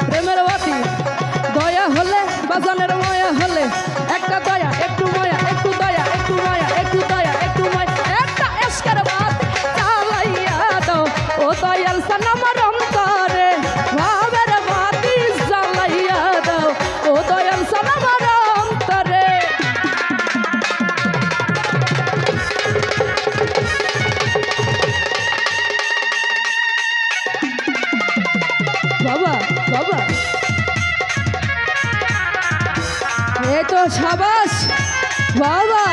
প্রেমের বাতি দয়া হলে বাজানের মায়া হলে একটা দয়া একটু মায়া একটু দয়া একটু মায়া একটু দয়া একটু মায়া একটা এসকের বাতি জ্বালাইয়া দাও ও দয়াল সান আমার অন্তরে ভাবের বাতি জ্বালাইয়া দাও ও দয়াল সান আমার অন্তরে বাবা বাবা এই তো সাবাস বাবা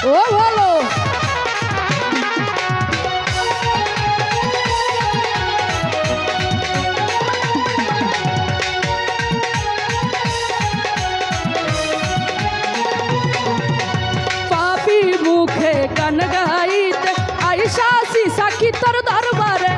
ও ভালো পাপি মুখে গান গাইতে আইসা সাকি তোর দরবারে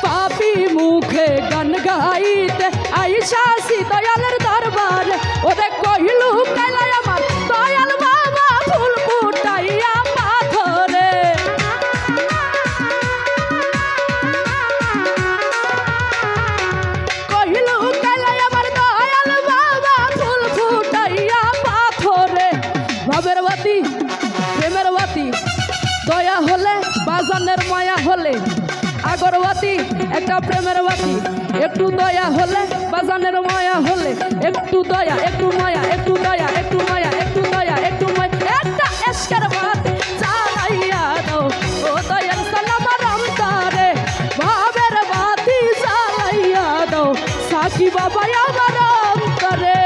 পাপি মুখে গান গাইতে আইসা দয়ালের দরবারে ওরে কহিলু কাইলাই আমার দয়াল বাবা ফুল ফুটাইয়া পাথরে কহিলু কাইলাই আমার দয়াল বাবা ফুল ফুটাইয়া পাথরে ভাবের বাতি প্রেমের বাতি দয়া হলে বাজানের মায়া হলে আগরবাতি একটা প্রেমের বাতি একটু দয়া হলে বাজানের মায়া হলে একটু দয়া একটু মায়া একটু দয়া একটু মায়া একটু দয়া একটু মায়া একটা এসকের বাতি জ্বালাইয়া দাও ও দয়াল সান আমার অন্তরে ভাবের বাতি জ্বালাইয়া দাও সাকি বাবা আমার অন্তরে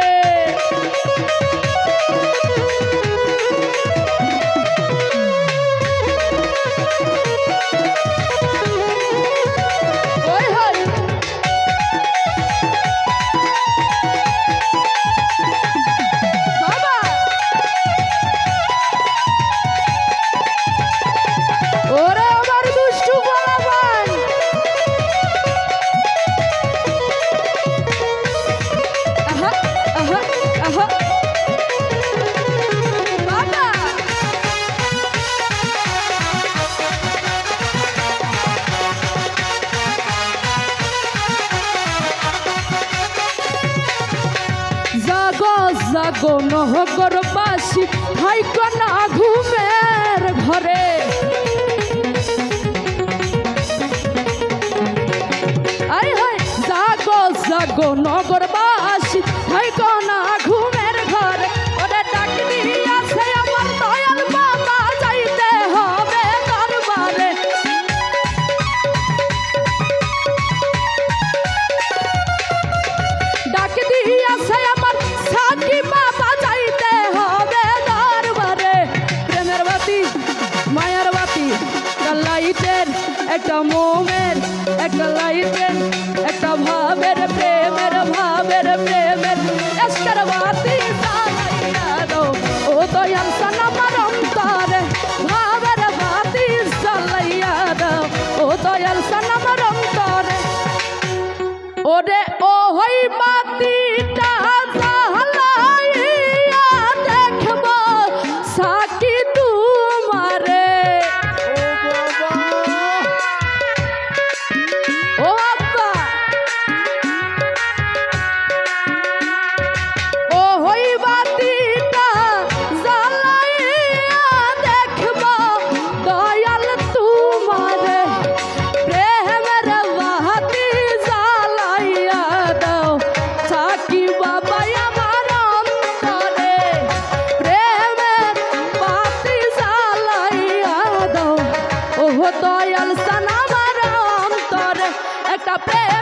জাগো নহগরবাসী হাইকো না ঘুমের ঘরে আই হাই জাগো জাগো নগরবাসী হাইকো না ঘুমের ঘরে ওরে ডাক দিয়াছে আমার দয়াল বাবা যাইতে হবে দরবারে ডাক দিয়াছে আমার সাকি বাবা যাইতে হবে দরবারে প্রেমের বাতি মায়ার বাতি লাইটের একটা মোমের একটা লাইটের একটা ভাবের প্রেমের এসকের বাতি জ্বালাইয়া দাও ও দয়াল সান আমার অন্তরে ভাবের বাতি জ্বালাইয়া দাও ও দয়াল সান আমার অন্তরে ওরে ও হই বাতিটা জ্বালাইয়া দেখব সাকি তোমারে ও বাবা ও হই বাতিটা জ্বালাইয়া দেখব দয়াল তোমারে প্রেমের বাতি জ্বালাইয়া দাও সাকি বাবা আমার অন্তরে প্রেমের বাতি জ্বালাইয়া দাও ও দয়াল সান আমার অন্তরে একটা প্রেম